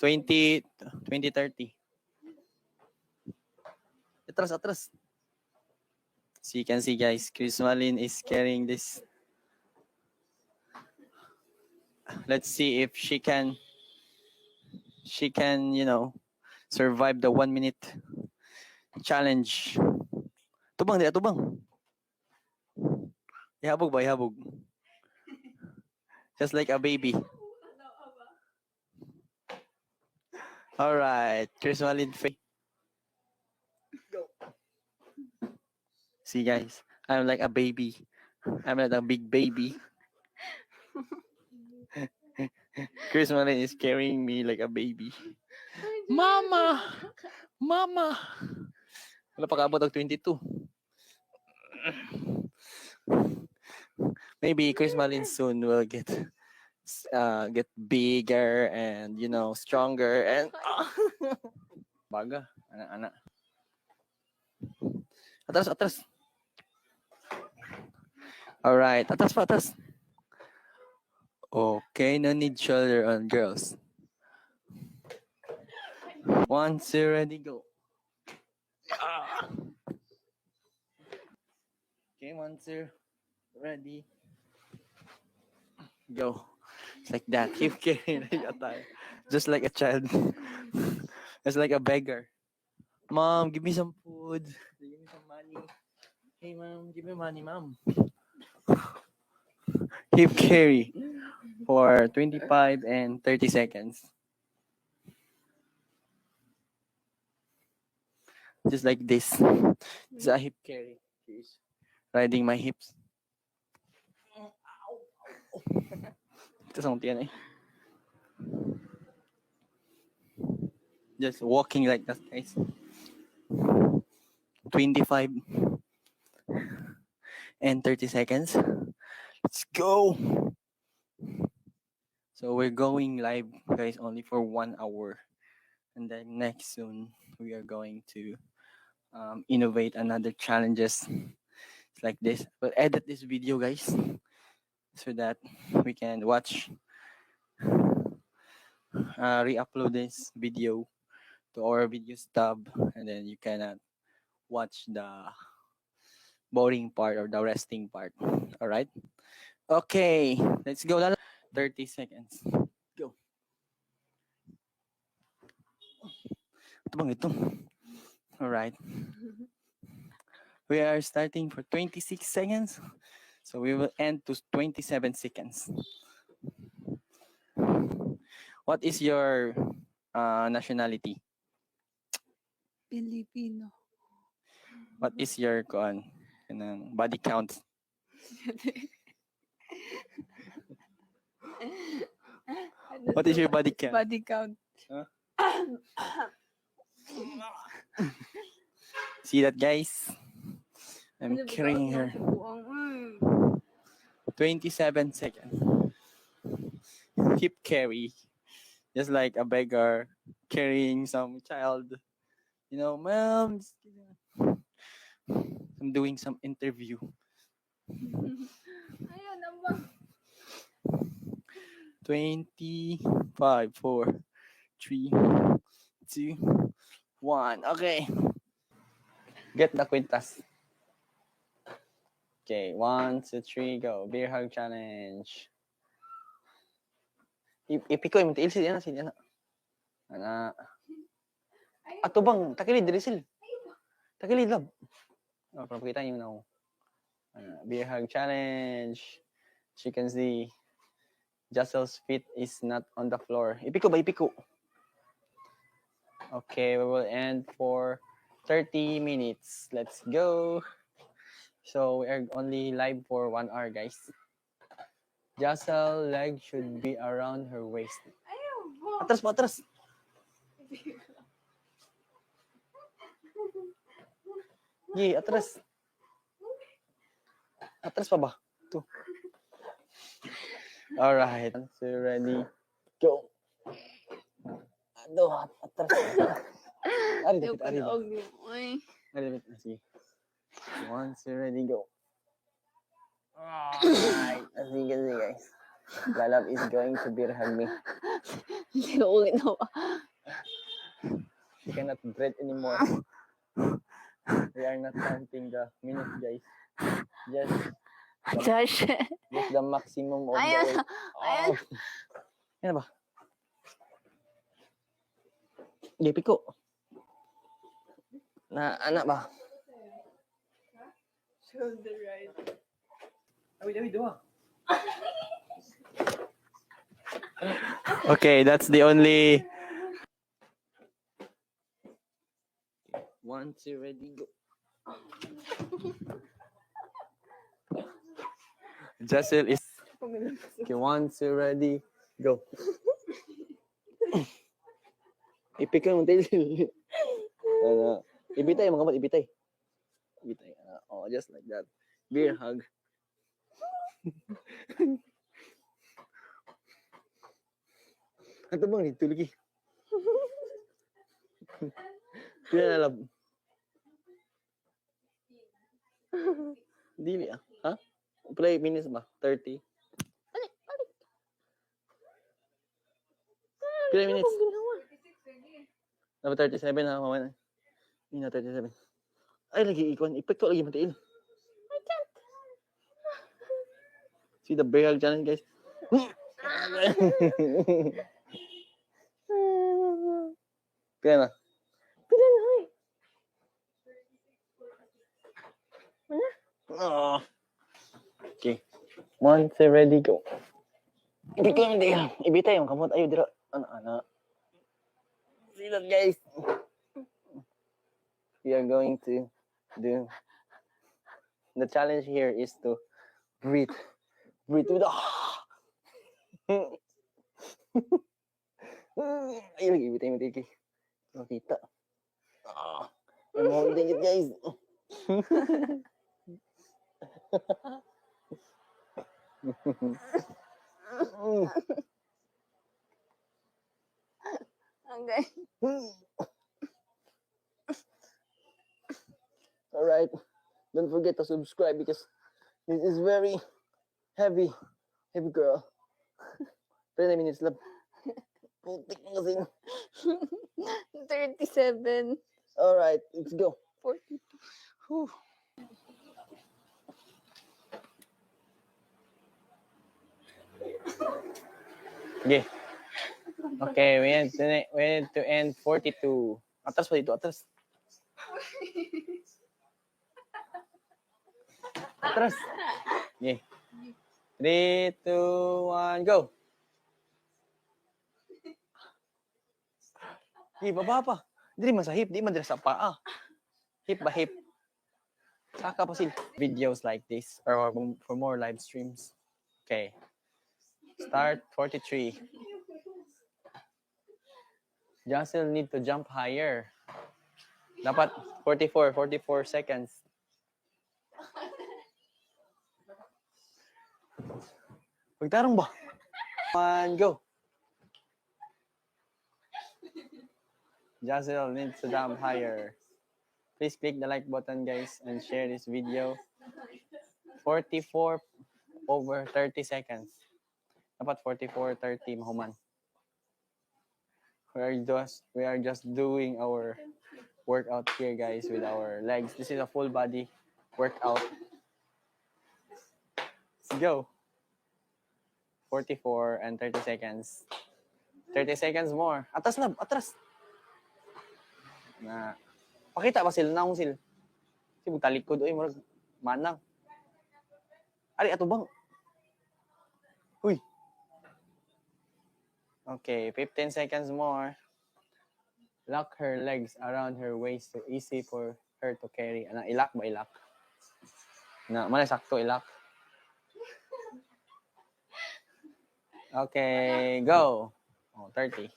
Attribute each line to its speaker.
Speaker 1: 20, 30. Atras. So you can see, guys, Chris Malin is carrying this. Let's see if she can, survive the 1 minute challenge. Tubang, di tubang. Ihabog. Just like a baby. All right, Chris Malin. Go. See, guys, I'm like a baby. I'm like a big baby. Chris Malin is carrying me like a baby. Mama! Wala pa kaabot og 22. Maybe Chris Malin soon will get bigger and stronger and baga anak. Atras. All right, atras. Okay, no need shoulder on girls. 1, 2, ready, go. Okay, 1, 2, ready, go. It's like that. Keep carrying just like a child. Just like a beggar. Mom, give me some food. Give me some money. Hey, mom, give me money, mom. Keep carry for 25 and 30 seconds. Just like this. It's a hip carry. She's riding my hips. Just walking like that, guys. 25 and 30 seconds. Let's go. So we're going live, guys, only for 1 hour. And then next soon, we are going to innovate another challenges like this. But edit this video, guys, so that we can watch, re-upload this video to our videos tab, and then you cannot watch the boring part or the resting part. All right. Okay, let's go. 30 seconds. Go. Ito bang ito? All right. We are starting for 26 seconds. So we will end to 27 seconds. What is your nationality?
Speaker 2: Filipino.
Speaker 1: What is your body count? What is your body count?
Speaker 2: Body count.
Speaker 1: Huh? See that, guys? I'm carrying her. 27 seconds. Keep carry. Just like a beggar carrying some child. Mom, I'm doing some interview. 25, 4, 3, 2, 1. Okay. Get the quintas. Okay, 1, 2, 3, go. Beer hug challenge. Ipikoy mo, sila na. Ana. Ato bang, takilid, Rizal. Takilid, love. Para pakita nyo na. Beer hug challenge. As you can see, Jessel's feet is not on the floor. Ipiko. Okay, we will end for 30 minutes. Let's go. So we are only live for 1 hour, guys. Jessel's leg should be around her waist. Atras. Ye, atras. Atras pa ba? Ito. Alright. So ready? Go. Atras. Ari. Sige. 1, 2, ready, go. Alright. Sige, guys. Lalab is going to bear hug me.
Speaker 2: Hindi ko ulit na ba?
Speaker 1: She cannot breathe anymore. We are not counting the minutes, guys.
Speaker 2: Josh.
Speaker 1: Just the maximum of
Speaker 2: Ayan.
Speaker 1: the weight.
Speaker 2: Ayan.
Speaker 1: Yan ba? Gipit ko. Na anak ba?
Speaker 2: Shoulder right.
Speaker 1: Awid, duha. Okay, that's the only. 1, 2, ready, go. Jessel is. Okay, 1, 2, ready, go. Ipik ka mo tayo. Ibitay mga kapat, ibitay. Ibitay. Oh, just like that. Beer hug. Ano bang ito lagi? Pila na lab. Dili ah. Ha? Play minutes ba? 30. Pila minutes? Dapat 37 na mamaya. Hindi na 37. Ay, lagi ikuan. Ipik ko lagi matiin.
Speaker 2: I can't.
Speaker 1: See the bear hug challenge, guys. Pila na?
Speaker 2: Pila na eh.
Speaker 1: Oh. Okay. 1, 2, ready, go. Ibig ko hindi. Ibitay yung kamot. Ayaw, dira. Ano. See that, guys. We are going to do. The challenge here is to breathe. Breathe with the. Ayaw, lagi. Ibitay mo, tiki. Makita. I'm holding it, guys.
Speaker 2: Okay.
Speaker 1: All right. Don't forget to subscribe because this is very heavy girl. 20 minutes lab. Putik mo kasi.
Speaker 2: 37.
Speaker 1: All right, let's go.
Speaker 2: 42.
Speaker 1: Whew. Okay. Okay, we need to end 42. Atras pa dito, atras. Atras. Okay. 3, 2, 1, go. Okay, baba pa. Hindi man sa hip, di man dira sa paa. Hip ba hip? Saka pa sila. Videos like this or for more live streams. Okay. Start 43. Jocelyn need to jump higher. Dapat 44 seconds. Pagtarong ba? 1, go. Jocelyn needs to jump higher. Please click the like button, guys, and share this video. 44 over 30 seconds. Dapat 44, 30 mahuman. We are just doing our workout here, guys, with our legs. This is a full body workout. Let's go. 44 and 30 seconds. 30 seconds more. Atras lab, atras. Na pakita ba sila naong sila? Si talikod oy murag manang. Ari ato bang? Huy. Okay, 15 seconds more. Lock her legs around her waist so easy for her to carry. Ana, ilak ba ilak? Na, malay sakto ilak. Okay, go. Oh, 30.